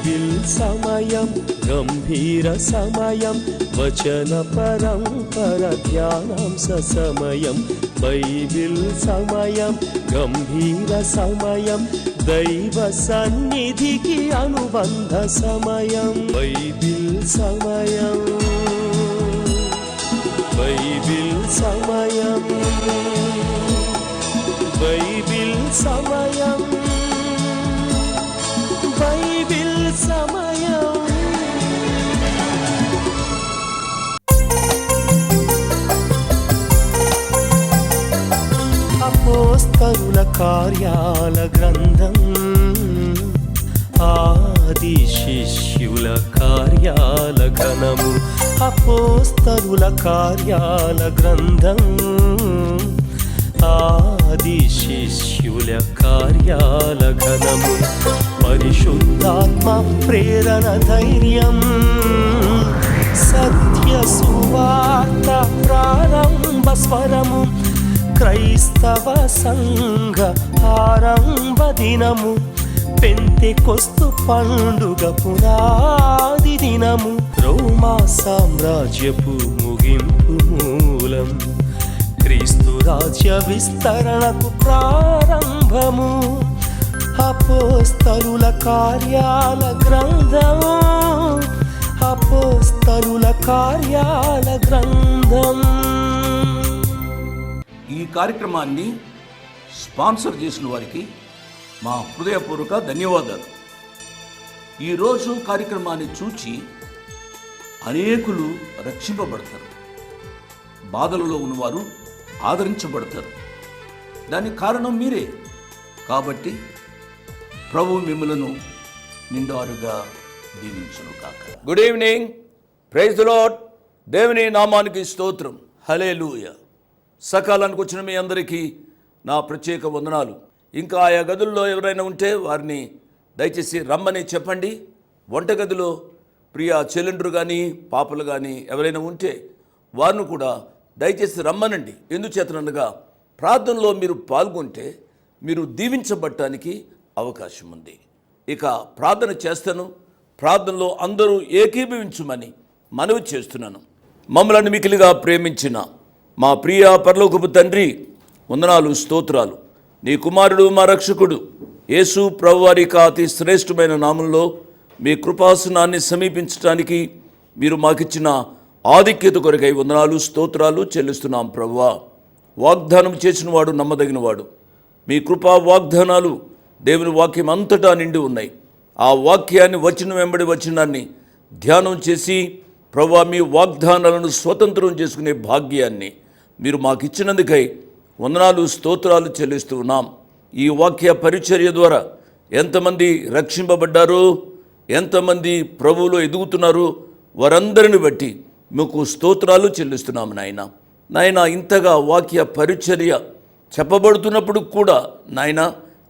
Bible సమయం గంభీర సమయం వచన పరంపర ధ్యానాంశ సమయం బైబిల్ సమయం గంభీర సమయం దైవ సన్నిధికి అనుబంధ సమయం బైబిల్ సమయం బైబిల్ సమయం బైబిల్ సమయం బైబిల్ సమయం. అపోస్తలుల కార్యాల గ్రంథం ఆది శిష్యుల కార్యాల ఘనము అపోస్తలుల కార్యాల గ్రంథం ఆది శిష్యుల కార్యాల ఘనము పరిశుద్ధాత్మ ప్రేరణ ధైర్యం సత్య సువార్త ప్రారంభ స్వరము క్రైస్తవ సంఘ ఆరంభ దినము పెంతెకొస్తు పండుగ పునాది దినము రోమా సామ్రాజ్యపు ముగింపు మూలం క్రీస్తు రాజ్య విస్తరణకు ప్రారంభము అపోస్తలుల కార్యాల గ్రంథము అపోస్తలుల కార్యాల గ్రంథం. ఈ కార్యక్రమాన్ని స్పాన్సర్ చేసిన వారికి మా హృదయపూర్వక ధన్యవాదాలు. ఈరోజు కార్యక్రమాన్ని చూచి అనేకులు రక్షింపబడతారు, బాధలలో ఉన్నవారు ఆదరించబడతారు. దానికి కారణం మీరే. కాబట్టి ప్రభు మిమ్మలను నిండారుగా దీవించును కాక. Good evening, praise the lord. దేవుని నామానికి స్తోత్రం, హల్లెలూయా. సకాలానికి వచ్చిన మీ అందరికీ నా ప్రత్యేక వందనాలు. ఇంకా ఆయా గదుల్లో ఎవరైనా ఉంటే వారిని దయచేసి రమ్మని చెప్పండి. వంటగదిలో ప్రియ చెల్లెండ్రు కానీ పాపలు కానీ ఎవరైనా ఉంటే వారిని కూడా దయచేసి రమ్మనండి. ఎందుచేతనగా ప్రార్థనలో మీరు పాల్గొంటే మీరు దీవించబడటానికి అవకాశం ఉంది. ఇక ప్రార్థన చేస్తాను. ప్రార్థనలో అందరూ ఏకీభవించమని మనవి చేస్తున్నాను. మమ్మల్ని మికిలిగా ప్రేమించిన మా ప్రియ పరలోకపు తండ్రి, వందనాలు, స్తోత్రాలు. నీ కుమారుడు మా రక్షకుడు యేసు ప్రభువారి అతి శ్రేష్టమైన నామంలో మీ కృపాసనాన్ని సమీపించడానికి మీరు మాకిచ్చిన ఆధిక్యత కొరకై వందనాలు, స్తోత్రాలు చెల్లిస్తున్నాం. ప్రభువా, వాగ్దానం చేసిన వాడు నమ్మదగినవాడు. మీ కృపా వాగ్దానాలు దేవుని వాక్యం అంతటా నిండి ఉన్నాయి. ఆ వాక్యాన్ని వచనం వెంబడి వచనాన్ని ధ్యానం చేసి ప్రభువా మీ వాగ్దానాలను స్వతంత్రం చేసుకునే భాగ్యాన్ని మీరు మాకు ఇచ్చినందుకై వందనాలు, స్తోత్రాలు చెల్లిస్తూ ఉన్నాం. ఈ వాక్య పరిచర్య ద్వారా ఎంతమంది రక్షింపబడ్డారో, ఎంతమంది ప్రభువులో ఎదుగుతున్నారో వారందరిని బట్టి మీకు స్తోత్రాలు చెల్లిస్తున్నాము నాయన. నాయన, ఇంతగా వాక్య పరిచర్య చెప్పబడుతున్నప్పుడు కూడా నాయన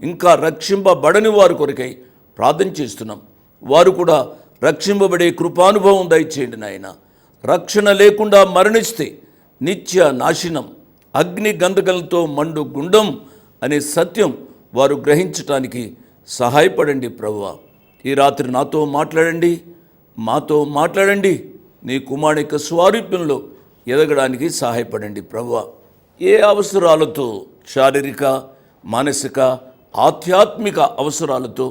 ఇంకా రక్షింపబడని వారి కొరకై ప్రార్థన చేస్తున్నాం. వారు కూడా రక్షింపబడే కృపానుభవం దయచేయండి నాయన. రక్షణ లేకుండా మరణిస్తే నిత్య నాశనం, అగ్ని గంధకలతో మండు గుండం అనే సత్యం వారు గ్రహించటానికి సహాయపడండి ప్రభువా. ఈ రాత్రి నాతో మాట్లాడండి, మాతో మాట్లాడండి. నీ కుమారుని స్వారూప్యంలో ఎదగడానికి సహాయపడండి ప్రభువా. ఏ అవసరాలతో, శారీరక, మానసిక, ఆధ్యాత్మిక అవసరాలతో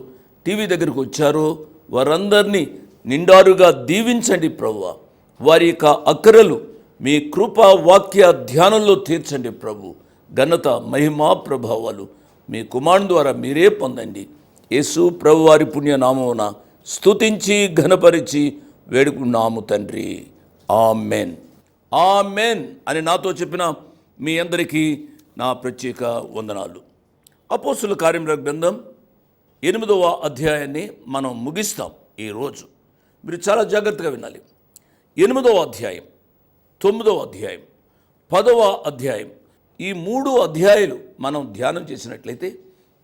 టీవీ దగ్గరికి వచ్చారో వారందరినీ నిండారుగా దీవించండి ప్రభువా. వారి యొక్క అక్కరలు మీ కృపా వాక్య ధ్యానంలో తీర్చండి ప్రభు. ఘనత, మహిమా, ప్రభావాలు మీ కుమారుని ద్వారా మీరే పొందండి. యేసు ప్రభు వారి పుణ్యనామమున స్తుతించి ఘనపరిచి వేడుకున్నాము తండ్రి. ఆమెన్, ఆమెన్ అని నాతో చెప్పిన మీ అందరికీ నా ప్రత్యేక వందనాలు. అపోస్తుల కార్యముల గ్రంథం 8వ అధ్యాయాన్ని మనం ముగిస్తాం ఈరోజు. మీరు చాలా జాగ్రత్తగా వినాలి. 8వ అధ్యాయం, 9వ అధ్యాయం, 10వ అధ్యాయం, ఈ 3 అధ్యాయాలు మనం ధ్యానం చేసినట్లయితే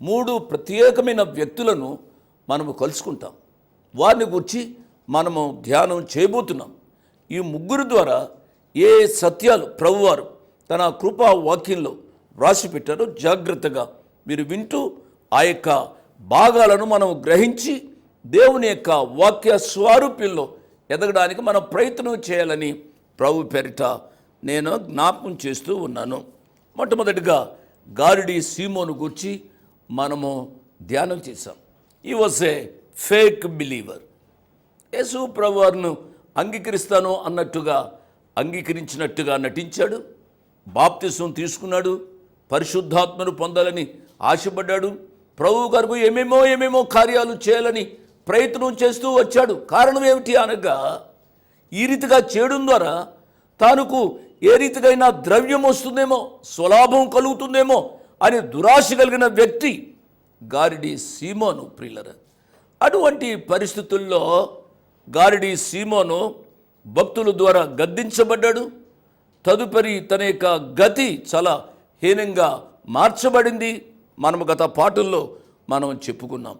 3 ప్రత్యేకమైన వ్యక్తులను మనము కలుసుకుంటాం. వారిని గురించి మనము ధ్యానం చేయబోతున్నాం. ఈ 3 ద్వారా ఏ సత్యాలు ప్రభువారు తన కృపా వాక్యంలో వ్రాసి పెట్టారో జాగ్రత్తగా మీరు వింటూ ఆ యొక్క భాగాలను మనం గ్రహించి దేవుని యొక్క వాక్య స్వరూప్యంలో ఎదగడానికి మనం ప్రయత్నం చేయాలని ప్రభు పేరిట నేను జ్ఞాపకం చేస్తూ ఉన్నాను. మొట్టమొదటిగా గారిడి సీమోను గురించి మనము ధ్యానం చేశాం. ఈ వాజ్ ఏ ఫేక్ బిలీవర్. యేసు ప్రభువారును అంగీకరిస్తాను అన్నట్టుగా అంగీకరించినట్టుగా నటించాడు. బాప్తిసం తీసుకున్నాడు. పరిశుద్ధాత్మను పొందాలని ఆశపడ్డాడు. ప్రభు గారు ఏమేమో కార్యాలు చేయాలని ప్రయత్నం చేస్తూ వచ్చాడు. కారణం ఏమిటి అనగా ఈ రీతిగా చేయడం ద్వారా తానుకు ఏ రీతికైనా ద్రవ్యం వస్తుందేమో, స్వలాభం కలుగుతుందేమో అని దురాశ కలిగిన వ్యక్తి గారిడి సీమోను. ప్రియులరా, అటువంటి పరిస్థితుల్లో గారిడి సీమోను భక్తుల ద్వారా గద్దించబడ్డాడు. తదుపరి తన యొక్క గతి చాలా హీనంగా మార్చబడింది. మనము గత పాఠంలో మనం చెప్పుకున్నాం.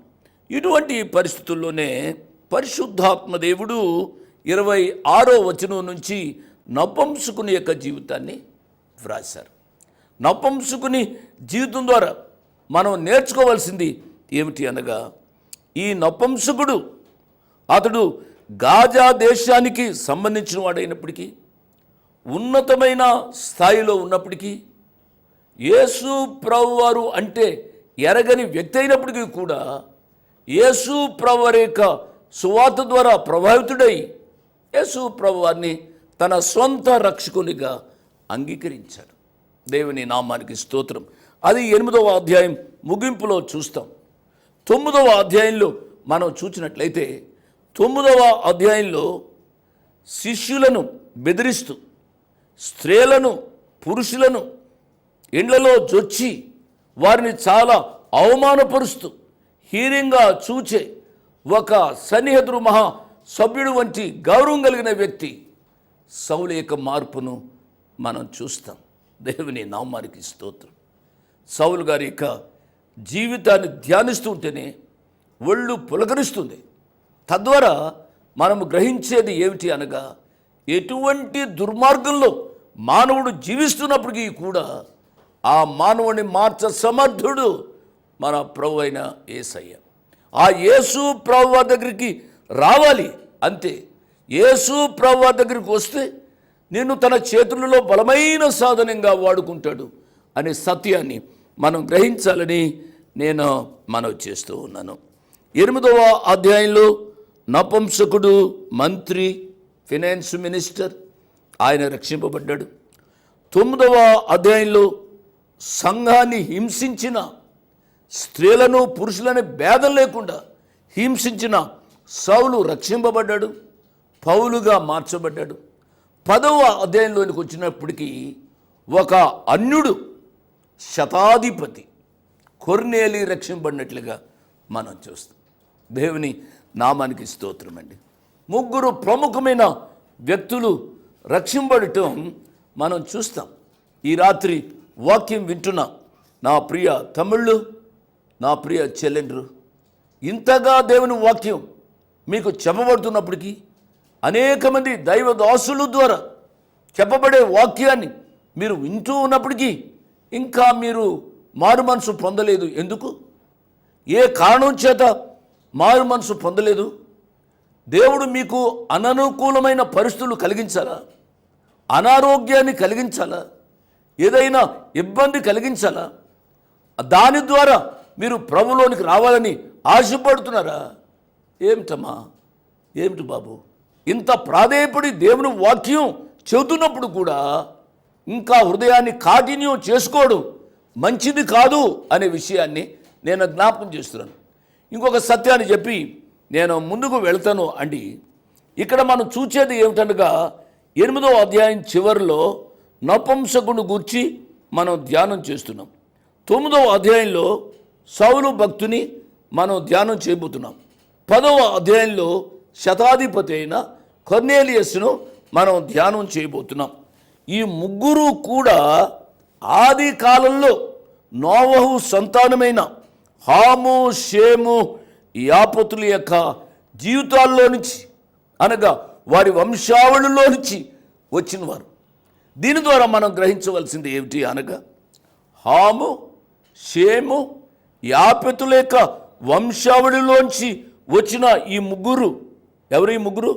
ఇటువంటి పరిస్థితుల్లోనే పరిశుద్ధాత్మ దేవుడు 26వ వచనం నుంచి నపుంసకుని యొక్క జీవితాన్ని వ్రాశారు. నపుంసకుని జీవితం ద్వారా మనం నేర్చుకోవాల్సింది ఏమిటి అనగా, ఈ నపుంసకుడు అతడు గాజా దేశానికి సంబంధించిన వాడైనప్పటికీ, ఉన్నతమైన స్థాయిలో ఉన్నప్పటికీ, యేసు ప్రభువారు అంటే ఎరగని వ్యక్తి అయినప్పటికీ కూడా యేసు ప్రభువారి యొక్క సువార్త ద్వారా ప్రభావితుడై యేసు ప్రభువారిని తన సొంత రక్షకునిగా అంగీకరించాడు. దేవుని నామానికి స్తోత్రం. అది 8వ అధ్యాయం ముగింపులో చూస్తాం. 9వ అధ్యాయంలో మనం చూసినట్లయితే 9వ అధ్యాయంలో శిష్యులను బెదిరిస్తూ, స్త్రీలను, పురుషులను ఇండ్లలో జొచ్చి వారిని చాలా అవమానపరుస్తూ హీనంగా చూచే ఒక సన్నిహితుడు, మహా సభ్యుడు వంటి గౌరవం కలిగిన వ్యక్తి సౌలు యొక్క మార్పును మనం చూస్తాం. దేవుని నామానికి స్తోత్రం. సౌలు గారి యొక్క జీవితాన్ని ధ్యానిస్తూ ఉంటేనే ఒళ్ళు పులకరిస్తుంది. తద్వారా మనము గ్రహించేది ఏమిటి అనగా, ఎటువంటి దుర్మార్గంలో మానవుడు జీవిస్తున్నప్పటికీ కూడా ఆ మానవుని మార్చ సమర్థుడు మన ప్రభు అయిన యేసయ్య. ఆ యేసు ప్రభు దగ్గరికి రావాలి అంతే. యేసు ప్రభు దగ్గరికి వస్తే నిన్ను తన చేతులలో బలమైన సాధనంగా వాడుకుంటాడు అనే సత్యాన్ని మనం గ్రహించాలని నేను మనవి చేస్తూ ఉన్నాను. 8వ అధ్యాయంలో నపుంసకుడు మంత్రి, ఫైనాన్స్ మినిస్టర్, ఆయన రక్షింపబడ్డాడు. 9వ అధ్యాయంలో సంఘాన్ని హింసించిన, స్త్రీలను పురుషులని భేదం లేకుండా హింసించిన సౌలు రక్షింపబడ్డాడు, పౌలుగా మార్చబడ్డాడు. 10వ అధ్యాయంలోనికి వచ్చినప్పటికీ ఒక అన్యుడు శతాధిపతి కొర్నేలి రక్షింపబడినట్లుగా మనం చూస్తాం. దేవుని నామానికి స్తోత్రం అండి. 3 ప్రముఖమైన వ్యక్తులు రక్షింపబడటం మనం చూస్తాం. ఈ రాత్రి వాక్యం వింటున్న నా ప్రియ తమ్ముళ్ళు, నా ప్రియ చెల్లెండ్రు, ఇంతగా దేవుని వాక్యం మీకు చెప్పబడుతున్నప్పటికీ, అనేక మంది దైవదాసుల ద్వారా చెప్పబడే వాక్యాన్ని మీరు వింటూ ఉన్నప్పటికీ ఇంకా మీరు మారు మనసు పొందలేదు. ఎందుకు? ఏ కారణం చేత మారు మనసు పొందలేదు? దేవుడు మీకు అననుకూలమైన పరిస్థితులు కలిగించాలా? అనారోగ్యాన్ని కలిగించాలా? ఏదైనా ఇబ్బంది కలిగించాలా? దాని ద్వారా మీరు ప్రభులోనికి రావాలని ఆశపడుతున్నారా? ఏమిటమ్మా, ఏమిటి బాబు, ఇంత ప్రాధేయపడి దేవుని వాక్యం చెబుతున్నప్పుడు కూడా ఇంకా హృదయాన్ని కాఠిన్యం చేసుకోవడం మంచిది కాదు అనే విషయాన్ని నేను జ్ఞాపకం చేస్తున్నాను. ఇంకొక సత్యాన్ని చెప్పి నేను ముందుకు వెళ్తాను అండి. ఇక్కడ మనం చూసేది ఏమిటనగా 8వ అధ్యాయం చివరిలో నపుంసకుని గూర్చి మనం ధ్యానం చేస్తున్నాం. 9వ అధ్యాయంలో సౌలు భక్తుని మనం ధ్యానం చేయబోతున్నాం. 10వ అధ్యాయంలో శతాధిపతి అయిన కొర్నేలియస్ను మనం ధ్యానం చేయబోతున్నాం. ఈ ముగ్గురు కూడా ఆది కాలంలో నోవహు సంతానమైన హాము, షేము, యాపతుల యొక్క జీవితాల్లో నుంచి, అనగా వారి వంశావళిలో నుంచి వచ్చిన వారు. దీని ద్వారా మనం గ్రహించవలసింది ఏమిటి అనగా, హాము, షేము, యాపెతుల యొక్క వంశావళిలోంచి వచ్చిన ఈ ముగ్గురు ఎవరు? ఈ ముగ్గురు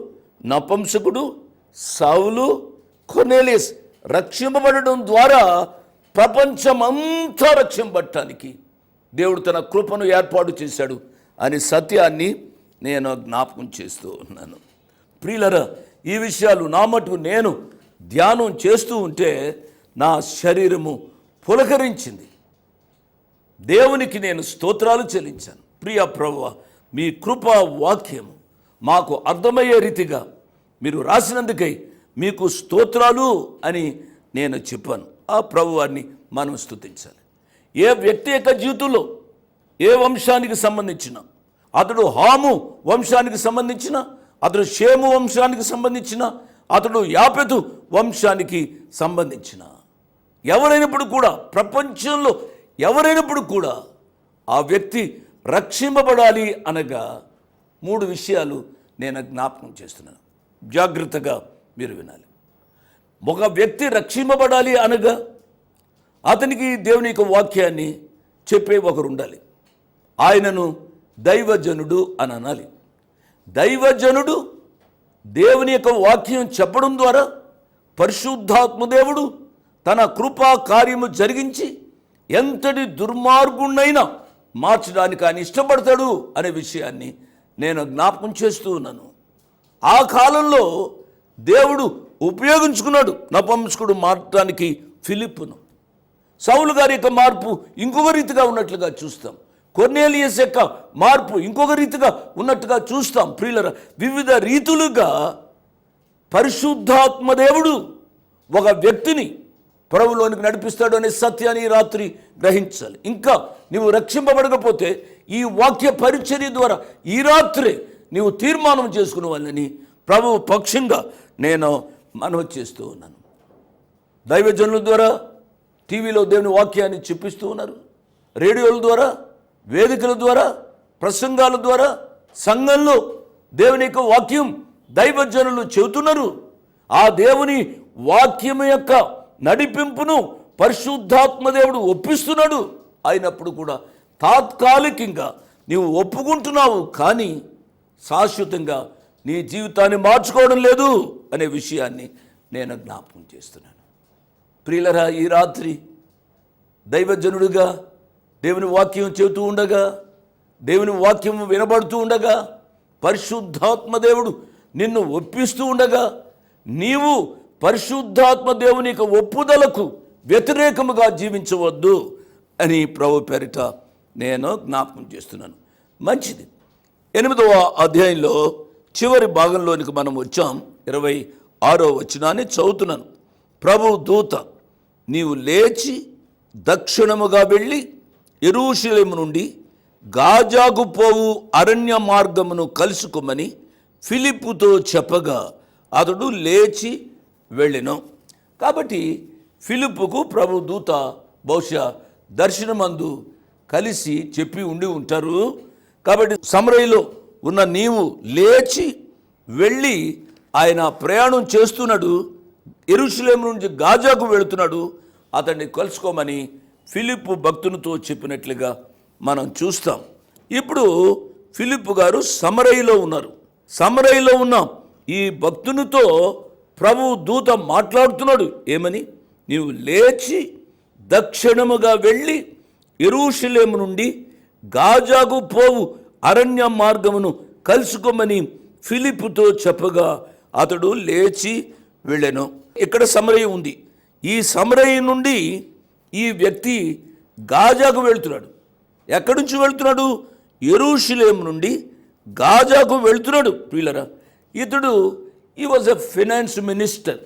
నపుంసకుడు, సౌలు, కొర్నేలియస్ రక్షింపబడడం ద్వారా ప్రపంచమంతా రక్షింపబడటానికి దేవుడు తన కృపను ఏర్పాటు చేశాడు అనే సత్యాన్ని నేను జ్ఞాపకం చేస్తూ ఉన్నాను. ప్రియులరా, ఈ విషయాలు నా మటుకు నేను ధ్యానం చేస్తూ ఉంటే నా శరీరము పులకరించింది. దేవునికి నేను స్తోత్రాలు చెల్లించాను. ప్రియ ప్రభువా, మీ కృపా వాక్యము మాకు అర్థమయ్యే రీతిగా మీరు రాసినందుకై మీకు స్తోత్రాలు అని నేను చెప్పాను. ఆ ప్రభువారిని మనం స్తుతించాలి. ఏ వ్యక్తి యొక్క జీవితంలో ఏ వంశానికి సంబంధించిన, అతడు హాము వంశానికి సంబంధించిన, అతడు షేము వంశానికి సంబంధించిన, అతడు యాపెతు వంశానికి సంబంధించిన ఎవరైనప్పుడు కూడా, ప్రపంచంలో ఎవరైనప్పుడు కూడా ఆ వ్యక్తి రక్షింపబడాలి అనగా 3 విషయాలు నేను జ్ఞాపకం చేస్తున్నాను. జాగ్రత్తగా మీరు వినాలి. ఒక వ్యక్తి రక్షింపబడాలి అనగా అతనికి దేవుని యొక్క వాక్యాన్ని చెప్పే ఒకరు ఉండాలి. ఆయనను దైవజనుడు అని అనాలి. దైవజనుడు దేవుని యొక్క వాక్యం చెప్పడం ద్వారా పరిశుద్ధాత్మదేవుడు తన కృపా కార్యము జరిగించి ఎంతటి దుర్మార్గుణ్ణైనా మార్చడానికి ఆయన ఇష్టపడతాడు అనే విషయాన్ని నేను జ్ఞాపకం చేస్తూ ఉన్నాను. ఆ కాలంలో దేవుడు ఉపయోగించుకున్నాడు నపుంసకుడు మార్చడానికి ఫిలిప్పును. సౌలు గారి యొక్క మార్పు ఇంకొక రీతిగా ఉన్నట్లుగా చూస్తాం. కొర్నేలియస్ యొక్క మార్పు ఇంకొక రీతిగా ఉన్నట్టుగా చూస్తాం. ప్రియులరా, వివిధ రీతులుగా పరిశుద్ధాత్మదేవుడు ఒక వ్యక్తిని ప్రభువులోనికి నడిపిస్తాడు అనే సత్యాన్ని రాత్రి గ్రహించాలి. ఇంకా నీవు రక్షింపబడకపోతే ఈ వాక్య పరిచర్య ద్వారా ఈ రాత్రి నీవు తీర్మానం చేసుకునే వాళ్ళని ప్రభువు పక్షంగా నేను మనవి చేస్తూ ఉన్నాను. దైవజనుల ద్వారా టీవీలో దేవుని వాక్యాన్ని చెప్పిస్తూ ఉన్నారు, రేడియోల ద్వారా, వేదికల ద్వారా, ప్రసంగాల ద్వారా సంఘంలో దేవుని యొక్క వాక్యం దైవజనులు చెబుతున్నారు. ఆ దేవుని వాక్యం యొక్క నడిపింపును పరిశుద్ధాత్మదేవుడు ఒప్పిస్తున్నాడు. అయినప్పుడు కూడా తాత్కాలికంగా నీవు ఒప్పుకుంటున్నావు, కానీ శాశ్వతంగా నీ జీవితాన్ని మార్చుకోవడం లేదు అనే విషయాన్ని నేను జ్ఞాపకం చేస్తున్నాను. ప్రియులరా, ఈ రాత్రి దైవజనుడిగా దేవుని వాక్యం చెబుతూ ఉండగా, దేవుని వాక్యం వినబడుతూ ఉండగా, పరిశుద్ధాత్మదేవుడు నిన్ను ఒప్పిస్తూ ఉండగా, నీవు పరిశుద్ధాత్మ దేవుని యొక్క ఒప్పుదలకు వ్యతిరేకముగా జీవించవద్దు అని ప్రభు పేరిట నేను జ్ఞాపకం చేస్తున్నాను. మంచిది. 8వ అధ్యాయంలో చివరి భాగంలోనికి మనం వచ్చాం. 26వ వచనాన్ని చదువుతున్నాను. ప్రభు దూత, నీవు లేచి దక్షిణముగా వెళ్ళి యెరూషలేము నుండి గాజాకు పోవు అరణ్య మార్గమును కలుసుకోమని ఫిలిప్పుతో చెప్పగా అతడు లేచి వెళ్ళెను. కాబట్టి ఫిలిప్పుకు ప్రభు దూత బహుశా దర్శనమందు కలిసి చెప్పి ఉండి ఉంటారు. కాబట్టి సమరయలో ఉన్న నీవు లేచి వెళ్ళి, ఆయన ప్రయాణం చేస్తున్నాడు, యెరూషలేము నుంచి గాజాకు వెళుతున్నాడు, అతన్ని కలుసుకోమని ఫిలిప్పు భక్తునితో చెప్పినట్లుగా మనం చూస్తాం. ఇప్పుడు ఫిలిప్పు గారు సమరయలో ఉన్నారు. సమరయలో ఉన్న ఈ భక్తునితో ప్రభు దూత మాట్లాడుతున్నాడు. ఏమని? నీవు లేచి దక్షిణముగా వెళ్ళి యెరూషలేము నుండి గాజాకు పోవు అరణ్య మార్గమును కలుసుకోమని ఫిలిప్పుతో చెప్పగా అతడు లేచి వెళ్ళెను. ఇక్కడ సమరయ ఉంది. ఈ సమరయ నుండి ఈ వ్యక్తి గాజాకు వెళ్తున్నాడు. ఎక్కడి నుంచి వెళ్తున్నాడు? యెరూషలేము నుండి గాజాకు వెళ్తున్నాడు. ప్రియులరా, ఇతడు ఈ వాజ్ ఎ ఫైనాన్స్ మినిస్టర్,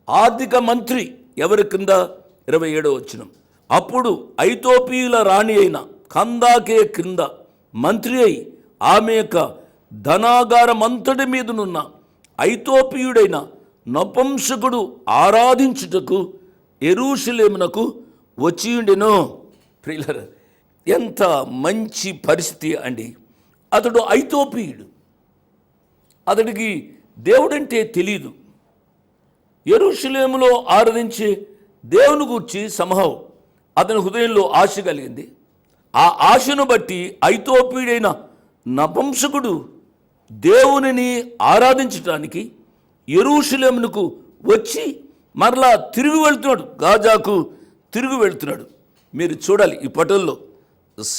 ఆర్థిక మంత్రి. ఎవరి కింద? 27వ వచనం. అప్పుడు ఐతోపియుల రాణి అయిన కందాకే క్రింద మంత్రి అయి ఆమె యొక్క ధనాగారమంతటి మీదనున్న ఐతోపియుడైన నపుంసకుడు ఆరాధించుటకు యెరూషలేమునకు వచ్చి ఉండెను. ప్రియులరా, ఎంత మంచి పరిస్థితి అండి. అతడు ఐతోపియుడు, అతడికి దేవుడంటే తెలియదు. యెరూషలేములో ఆరాధించే దేవుని గూర్చి సంభవం అతని హృదయంలో ఆశ కలిగింది. ఆ ఆశను బట్టి ఐతోపియుడైన నపుంసకుడు దేవునిని ఆరాధించటానికి యెరూషలేమునకు వచ్చి మరలా తిరిగి వెళ్తున్నాడు, గాజాకు తిరిగి వెళ్తున్నాడు. మీరు చూడాలి ఈ పటంలో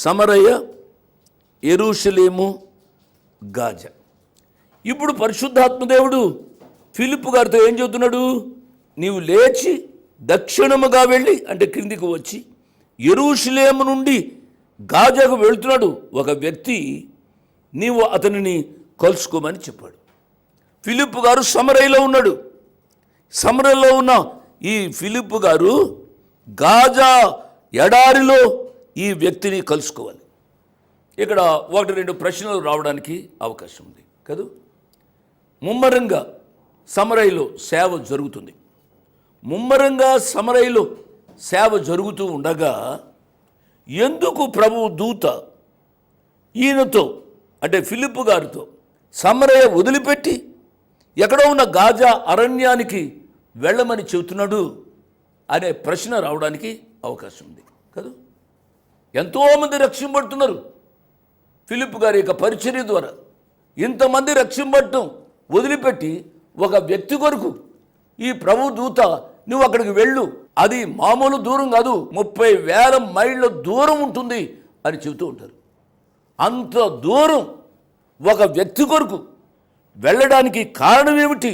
సమరయ, యెరూషలేము, గాజా. ఇప్పుడు పరిశుద్ధాత్మదేవుడు ఫిలిప్పు గారితో ఏం చెబుతున్నాడు? నీవు లేచి దక్షిణముగా వెళ్ళి, అంటే క్రిందికి వచ్చి యెరూషలేము నుండి గాజాకు వెళ్తున్నాడు ఒక వ్యక్తి, నీవు అతనిని కలుసుకోమని చెప్పాడు. ఫిలిప్పు గారు సమరయలో ఉన్నాడు. సమరయలో ఉన్న ఈ ఫిలిప్పు గారు గాజా ఎడారిలో ఈ వ్యక్తిని కలుసుకోవాలి. ఇక్కడ 1-2 ప్రశ్నలు రావడానికి అవకాశం ఉంది కదా. ముమ్మరంగా సమరయలో సేవ జరుగుతుంది. ముమ్మరంగా సమరయలో సేవ జరుగుతూ ఉండగా ఎందుకు ప్రభువు దూత ఈయనతో, అంటే ఫిలిప్పు గారితో సమరయ వదిలిపెట్టి ఎక్కడో ఉన్న గాజా అరణ్యానికి వెళ్ళమని చెబుతున్నాడు అనే ప్రశ్న రావడానికి అవకాశం ఉంది కదా. ఎంతోమంది రక్షింపబడుతున్నారు ఫిలిప్పు గారి యొక్క పరిచర్య ద్వారా. ఇంతమంది రక్షింపబడటం వదిలిపెట్టి ఒక వ్యక్తి కొరకు ఈ ప్రభు దూత నువ్వు అక్కడికి వెళ్ళు, అది మామూలు దూరం కాదు, 30,000 మైళ్ళ దూరం ఉంటుంది అని చెబుతూ ఉంటారు. అంత దూరం ఒక వ్యక్తి కొరకు వెళ్ళడానికి కారణం ఏమిటి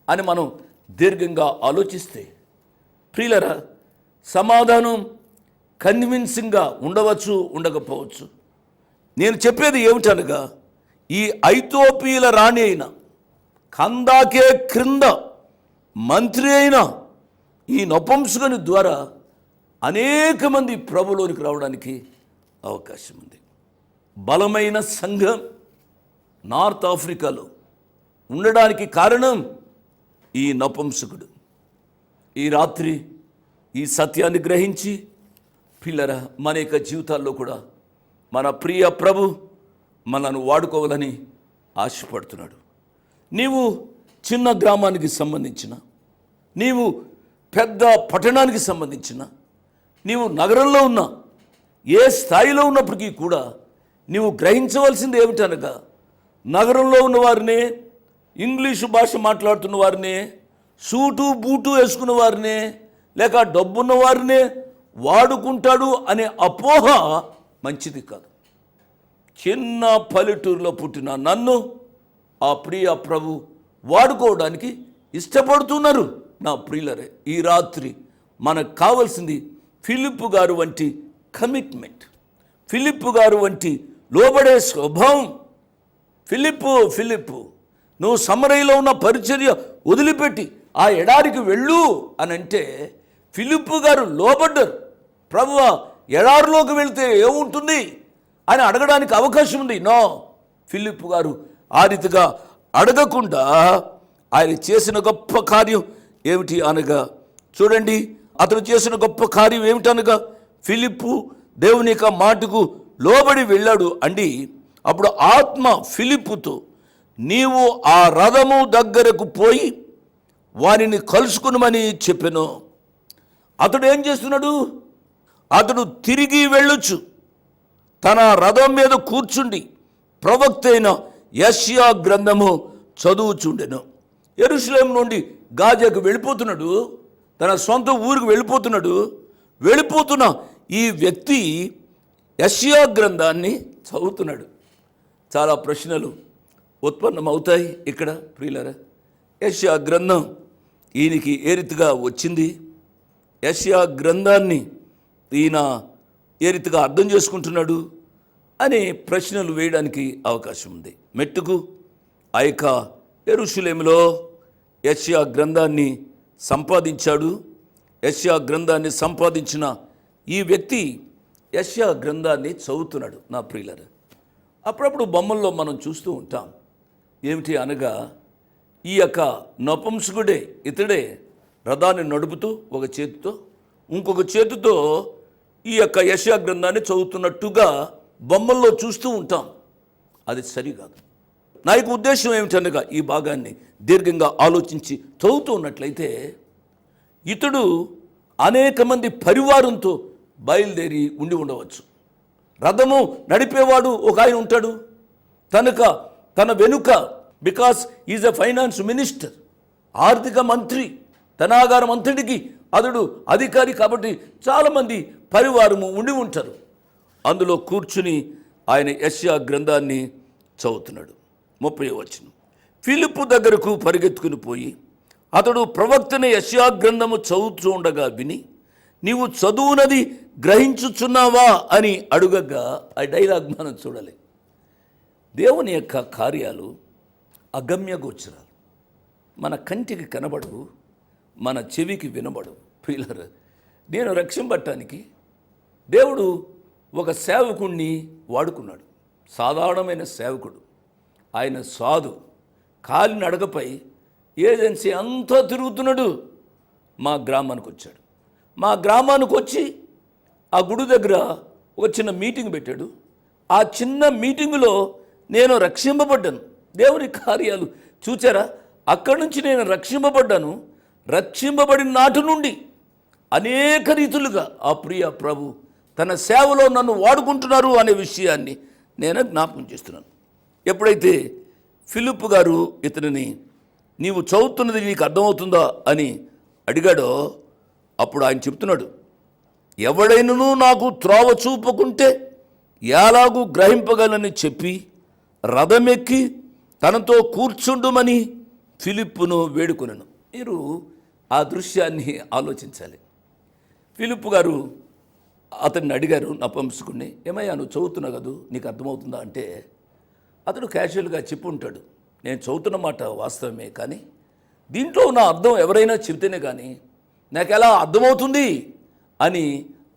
అని మనం దీర్ఘంగా ఆలోచిస్తే ప్రియులరా, సమాధానం కన్విన్సింగ్గా ఉండవచ్చు, ఉండకపోవచ్చు. నేను చెప్పేది ఏమిటనగా, ఈ ఐతోపియల రాణి అయిన, కందాకే క్రింద మంత్రి అయిన ఈ నపుంసకుని ద్వారా అనేక మంది ప్రభులోనికి రావడానికి అవకాశం ఉంది. బలమైన సంఘం నార్త్ ఆఫ్రికాలో ఉండడానికి కారణం ఈ నపుంసకుడు. ఈ రాత్రి ఈ సత్యాన్ని గ్రహించి పిల్లరా, మన యొక్క జీవితాల్లో కూడా మన ప్రియ ప్రభు మనను వాడుకోవాలని ఆశపడుతున్నాడు. నీవు చిన్న గ్రామానికి సంబంధించిన, నీవు పెద్ద పట్టణానికి సంబంధించిన, నీవు నగరంలో ఉన్న ఏ స్థాయిలో ఉన్నప్పటికీ కూడా నీవు గ్రహించవలసింది ఏమిటనగా, నగరంలో ఉన్న వారినే, ఇంగ్లీషు భాష మాట్లాడుతున్న వారినే, సూటు బూటు వేసుకున్న వారినే, లేక డబ్బున్న వారినే వాడుకుంటాడు అనే అపోహ మంచిది కాదు. చిన్న పల్లెటూరులో పుట్టిన నన్ను ఆ ప్రియ ప్రభు వాడుకోవడానికి ఇష్టపడుతున్నారు. నా ప్రియులరే, ఈ రాత్రి మనకు కావాల్సింది ఫిలిప్పు గారు వంటి కమిట్మెంట్, ఫిలిప్పు గారు వంటి లోబడే స్వభావం. ఫిలిప్పు నువ్వు సమరయలో ఉన్న పరిచర్య వదిలిపెట్టి ఆ ఎడారికి వెళ్ళు అని అంటే ఫిలిప్పు గారు లోబడ్డారు. ప్రభువా, ఎడారిలోకి వెళ్తే ఏముంటుంది అని అడగడానికి అవకాశం ఉంది. నో, ఫిలిప్పు గారు ఆ రీతిగా అడగకుండా ఆయన చేసిన గొప్ప కార్యం ఏమిటి అనగా, చూడండి, అతను చేసిన గొప్ప కార్యం ఏమిటనగా, ఫిలిప్పు దేవుని యొక్క మాటకు లోబడి వెళ్ళాడు అండి. అప్పుడు ఆత్మ ఫిలిప్పుతో, నీవు ఆ రథము దగ్గరకు పోయి వారిని కలుసుకునమని చెప్పెను. అతడు ఏం చేస్తున్నాడు? అతడు తిరిగి వెళ్ళొచ్చు, తన రథం మీద కూర్చుండి ప్రవక్త అయిన యెషయా గ్రంథము చదువుచుండెను. యెరూషలేము నుండి గాజాకు వెళ్ళిపోతున్నాడు, తన సొంత ఊరికి వెళ్ళిపోతున్న ఈ వ్యక్తి యెషయా గ్రంథాన్ని చదువుతున్నాడు. చాలా ప్రశ్నలు ఉత్పన్నమవుతాయి ఇక్కడ ప్రియులారా. యెషయా గ్రంథం ఈయనకి ఏ రీతిగా వచ్చింది, యెషయా గ్రంథాన్ని ఈయన ఏ రీతిగా అర్థం చేసుకుంటున్నాడు అనే ప్రశ్నలు వేయడానికి అవకాశం ఉంది. మెట్టుకు ఆ యొక్క యెరూషలేములో యెషయా గ్రంథాన్ని సంపాదించాడు. యెషయా గ్రంథాన్ని సంపాదించిన ఈ వ్యక్తి యెషయా గ్రంథాన్ని చదువుతున్నాడు. నా ప్రియులారా, అప్పుడప్పుడు బొమ్మల్లో మనం చూస్తూ ఉంటాం. ఏమిటి అనగా, ఈ యొక్క నపుంసకుడే, ఇతడే రథాన్ని నడుపుతూ ఒక చేతితో, ఇంకొక చేతితో ఈ యొక్క యెషయా గ్రంథాన్ని చదువుతున్నట్టుగా బొమ్మల్లో చూస్తూ ఉంటాం. అది సరికాదు. నా యొక్క ఉద్దేశం ఏమిటనగా, ఈ భాగాన్ని దీర్ఘంగా ఆలోచించి చదువుతూ ఉన్నట్లయితే, ఇతడు అనేక మంది పరివారంతో బయలుదేరి ఉండి ఉండవచ్చు. రథము నడిపేవాడు ఒక ఆయన ఉంటాడు, కనుక తన వెనుక, because is a finance minister, ఆర్థిక మంత్రి, ధనాగారం అంతటికి అతడు అధికారి కాబట్టి చాలామంది పరివారము ఉండి ఉంటారు. అందులో కూర్చుని ఆయన యెషయా గ్రంథాన్ని చదువుతున్నాడు. 30వ వచనం, ఫిలిప్పు దగ్గరకు పరిగెత్తుకుని పోయి అతడు ప్రవక్తని యెషయా గ్రంథము చదువుతూ ఉండగా విని, నీవు చదువునది గ్రహించుచున్నావా అని అడుగగా, ఆ డైలాగ్ మనం చూడాలి. దేవుని యొక్క కార్యాలు అగమ్యగోచరాలు, మన కంటికి కనబడవు, మన చెవికి వినబడవు. ప్రియులారా, నేను రక్షింపటానికి దేవుడు ఒక సేవకుణ్ణి వాడుకున్నాడు. సాధారణమైన సేవకుడు, ఆయన సాధు, కాలినడకపై ఏజెన్సీ అంతా తిరుగుతున్నాడు. మా గ్రామానికి వచ్చాడు. మా గ్రామానికి వచ్చి ఆ గుడి దగ్గర ఒక చిన్న మీటింగ్ పెట్టాడు. ఆ చిన్న మీటింగులో నేను రక్షింపబడ్డాను. దేవుని కార్యాలు చూచారా? అక్కడి నుంచి నేను రక్షింపబడ్డాను. రక్షింపబడిన నాటి నుండి అనేక రీతులుగా ఆ ప్రియ ప్రభు తన సేవలో నన్ను వాడుకుంటున్నారు అనే విషయాన్ని నేను జ్ఞాపకం చేస్తున్నాను. ఎప్పుడైతే ఫిలిప్పు గారు ఇతనిని నీవు చదువుతున్నది నీకు అర్థమవుతుందా అని అడిగాడో అప్పుడు ఆయన చెప్తున్నాడు, ఎవడైనను నాకు త్రోవ చూపకుంటే ఎలాగూ గ్రహింపగలని చెప్పి రథమెక్కి తనతో కూర్చుండుమని ఫిలిప్పును వేడుకొనెను. మీరు ఆ దృశ్యాన్ని ఆలోచించాలి. ఫిలిప్పు గారు అతన్ని అడిగారు, నపుంసకుడిని, ఏమయ్యా నువ్వు చదువుతున్నావు కదా, నీకు అర్థమవుతుందా అంటే అతడు క్యాజువల్గా చెప్పి ఉంటాడు, నేను చదువుతున్న మాట వాస్తవమే, కానీ దీంట్లో ఉన్న అర్థం ఎవరైనా చెబితేనే కానీ నాకు ఎలా అర్థమవుతుంది అని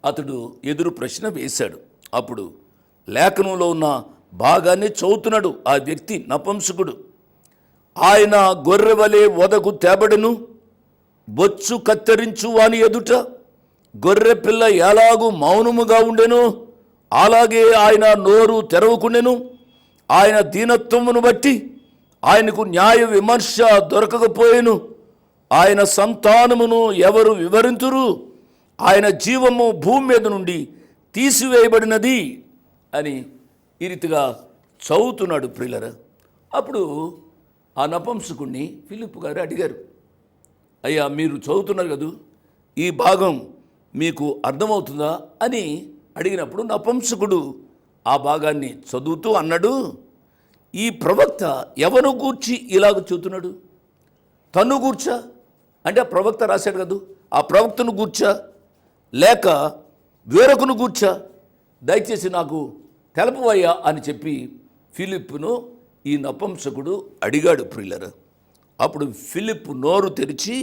అతడు ఎదురు ప్రశ్న వేశాడు. అప్పుడు లేఖనంలో ఉన్న భాగాన్ని చదువుతున్నాడు ఆ వ్యక్తి, నపుంసకుడు. ఆయన గొర్రె వలె వదకు తేబడెను, బొచ్చు కత్తిరించు వాని ఎదుట గొర్రె పిల్ల ఎలాగూ మౌనముగా ఉండెను, అలాగే ఆయన నోరు తెరవకుండెను. ఆయన దీనత్వమును బట్టి ఆయనకు న్యాయ విమర్శ దొరకకపోయేను. ఆయన సంతానమును ఎవరు వివరింతురు? ఆయన జీవము భూమి మీద నుండి తీసివేయబడినది అని ఈ రీతిగా చదువుతున్నాడు. ప్రియులరా, అప్పుడు ఆ నపుంసకుడిని ఫిలిప్పు గారు అడిగారు, అయ్యా మీరు చదువుతున్నారు కదా, ఈ భాగం మీకు అర్థమవుతుందా అని అడిగినప్పుడు నపుంసకుడు ఆ భాగాన్ని చదువుతూ అన్నాడు, ఈ ప్రవక్త ఎవను గూర్చి ఇలాగ చెబుతున్నాడు? తన్ను గూర్చా అంటే ఆ ప్రవక్త రాశాడు కదా, ఆ ప్రవక్తను గూర్చా లేక వేరొకను గూర్చా? దయచేసి నాకు తెలపవయ్యా అని చెప్పి ఫిలిప్పును ఈ నపుంసకుడు అడిగాడు. ప్రియులరా, అప్పుడు ఫిలిప్పు నోరు తెరిచి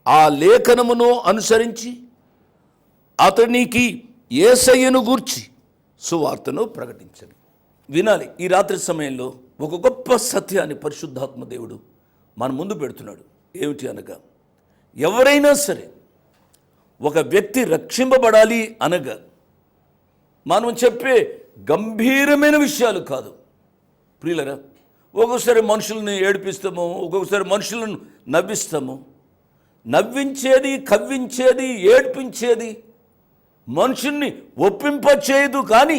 ఆ లేఖనమును అనుసరించి అతనికి యేసయ్యను గూర్చి సువార్తను ప్రకటించాడు. వినాలి, ఈ రాత్రి సమయంలో ఒక గొప్ప సత్యాన్ని పరిశుద్ధాత్మ దేవుడు మన ముందు పెడుతున్నాడు. ఏమిటి అనగా, ఎవరైనా సరే ఒక వ్యక్తి రక్షింపబడాలి అనగా మనం చెప్పే గంభీరమైన విషయాలు కాదు. ప్రియులరా, ఒక్కొక్కసారి మనుషుల్ని ఏడిపిస్తాము, ఒక్కొక్కసారి మనుషులను నవ్విస్తాము. నవ్వించేది, కవ్వించేది, ఏడ్పించేది మనుషుల్ని ఒప్పింపచేయదు, కానీ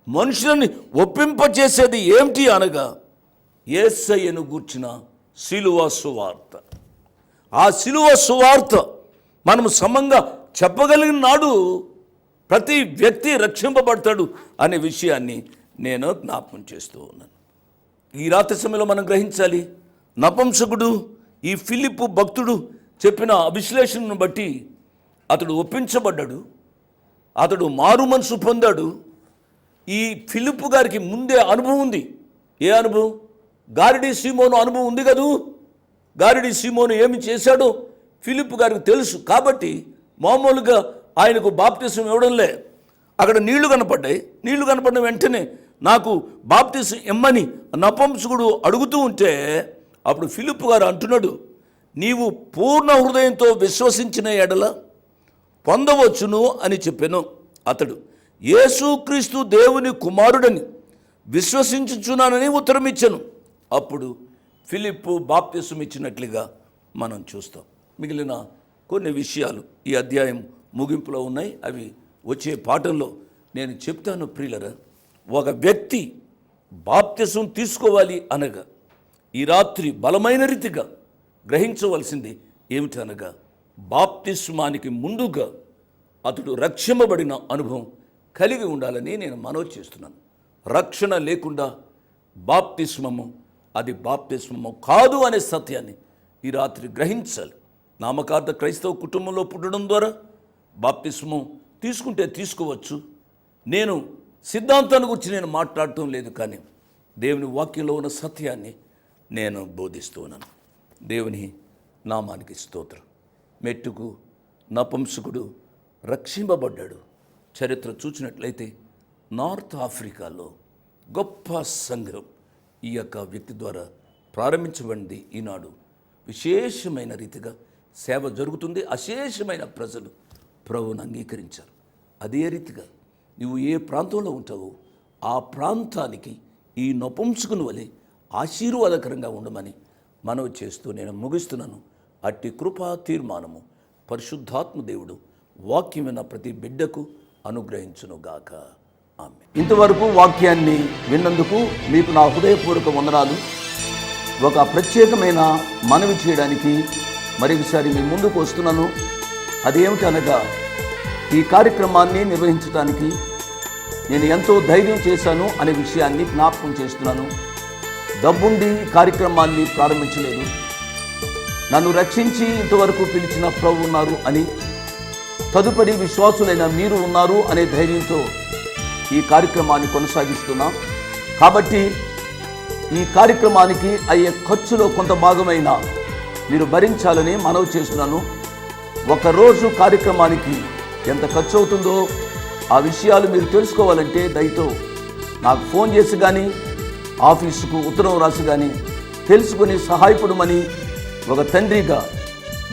మనుషులని ఒప్పింపచేసేది ఏమిటి అనగా యేసయ్యను గూర్చిన సిలువ సువార్త. ఆ సిలువ సువార్త మనము సమంగా చెప్పగలిగిన నాడు ప్రతి వ్యక్తి రక్షింపబడతాడు అనే విషయాన్ని నేను జ్ఞాపకం చేస్తూ ఉన్నాను. ఈ రాత్రి సమయంలో మనం గ్రహించాలి, నపుంసకుడు ఈ ఫిలిప్పు భక్తుడు చెప్పిన విశ్లేషణను బట్టి అతడు ఒప్పించబడ్డాడు, అతడు మారు మనసు పొందాడు. ఈ ఫిలిప్పు గారికి ముందే అనుభవం ఉంది. ఏ అనుభవం? గారిడి సీమోను అనుభవం ఉంది కదూ. గారిడి సీమోను ఏమి చేశాడో ఫిలిప్పు గారికి తెలుసు. కాబట్టి మామూలుగా ఆయనకు బాప్తిసం ఇవ్వడంలే, అక్కడ నీళ్లు కనపడ్డాయి. నీళ్లు కనపడిన వెంటనే నాకు బాప్తిసం ఇమ్మని నపుంసకుడు అడుగుతూ ఉంటే అప్పుడు ఫిలిప్పు గారు అంటున్నాడు, నీవు పూర్ణ హృదయంతో విశ్వసించిన ఎడల పొందవచ్చును అని చెప్పాను. అతడు యేసుక్రీస్తు దేవుని కుమారుడని విశ్వసించుచున్నానని ఉత్తరం ఇచ్చాను. అప్పుడు ఫిలిప్పు బాప్తిసం ఇచ్చినట్లుగా మనం చూస్తాం. మిగిలిన కొన్ని విషయాలు ఈ అధ్యాయం ముగింపులో ఉన్నాయి, అవి వచ్చే పాఠంలో నేను చెప్తాను. ప్రియులరా, ఒక వ్యక్తి బాప్తిసం తీసుకోవాలి అనగా ఈ రాత్రి బలమైన రీతిగా గ్రహించవలసింది ఏమిటనగా బాప్తిస్మానికి ముందుగా అతడు రక్షింపబడిన అనుభవం కలిగి ఉండాలని నేను మనవి చేస్తున్నాను. రక్షణ లేకుండా బాప్తిస్మము అది బాప్తిస్మము కాదు అనే సత్యాన్ని ఈ రాత్రి గ్రహించాలి. నామకార్థ క్రైస్తవ కుటుంబంలో పుట్టడం ద్వారా బాప్తిస్మం తీసుకుంటే తీసుకోవచ్చు. నేను సిద్ధాంతాన్ని గురించి నేను మాట్లాడటం లేదు, కానీ దేవుని వాక్యంలో ఉన్న సత్యాన్ని నేను బోధిస్తున్నాను. దేవుని నామానికి స్తోత్రం. మెట్టుకు నపుంసకుడు రక్షింపబడ్డాడు. చరిత్ర చూసినట్లయితే నార్త్ ఆఫ్రికాలో గొప్ప సంఘం ఈ యొక్క వ్యక్తి ద్వారా ప్రారంభించబడింది. ఈనాడు విశేషమైన రీతిగా సేవ జరుగుతుంది. అశేషమైన ప్రజలు ప్రభువును అంగీకరించారు. అదే రీతిగా నువ్వు ఏ ప్రాంతంలో ఉంటావో ఆ ప్రాంతానికి ఈ నపుంసకుని వలె ఆశీర్వాదకరంగా ఉండమని మనవి చేస్తూ నేను ముగిస్తున్నాను. అట్టి కృపా తీర్మానము పరిశుద్ధాత్మ దేవుడు వాక్యమైన ప్రతి బిడ్డకు అనుగ్రహించునుగాక. ఆమేన్. ఇంతవరకు వాక్యాన్ని విన్నందుకు మీకు నా హృదయపూర్వక వందనాలు. ఒక ప్రత్యేకమైన మనవి చేయడానికి మరొకసారి మీ ముందుకు వస్తున్నాను. అదేమిటనగా ఈ కార్యక్రమాన్ని నిర్వహించడానికి నేను ఎంతో ధైర్యం చేశాను అనే విషయాన్ని జ్ఞాపకం చేస్తున్నాను. డబ్బుండి కార్యక్రమాన్ని ప్రారంభించలేదు. నన్ను రక్షించి ఇంతవరకు పిలిచిన ప్రభు ఉన్నారు అని, తదుపరి విశ్వాసులైన మీరు ఉన్నారు అనే ధైర్యంతో ఈ కార్యక్రమాన్ని కొనసాగిస్తున్నాం. కాబట్టి ఈ కార్యక్రమానికి అయ్యే ఖర్చులో కొంత భాగమైన మీరు భరించాలని మనవి చేస్తున్నాను. ఒకరోజు కార్యక్రమానికి ఎంత ఖర్చు అవుతుందో ఆ విషయాలు మీరు తెలుసుకోవాలంటే దయతో నాకు ఫోన్ చేసి కానీ ఆఫీసుకు ఉత్తరం రాసి కానీ తెలుసుకుని సహాయపడమని ఒక తండ్రిగా,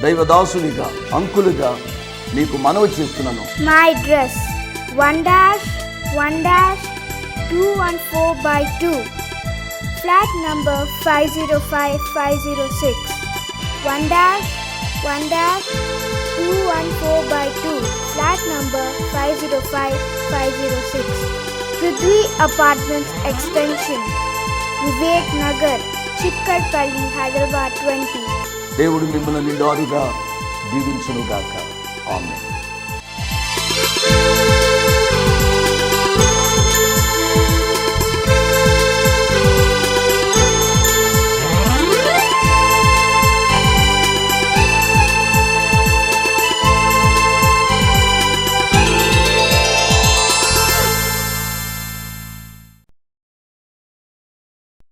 దైవదాసునిగా, అంకులుగా మీకు మనవి చేస్తున్నాను. My address 1-1-214/2, flat number 505506. 1-1-214/2, flat number 505506. Prithvi Apartments Extension, Vivek Nagar, Chikkarpalli, Hyderabad 20. దేవుడు మిమ్మల్ని నిండారుగా దీవించునుగాక. ఆమేన్.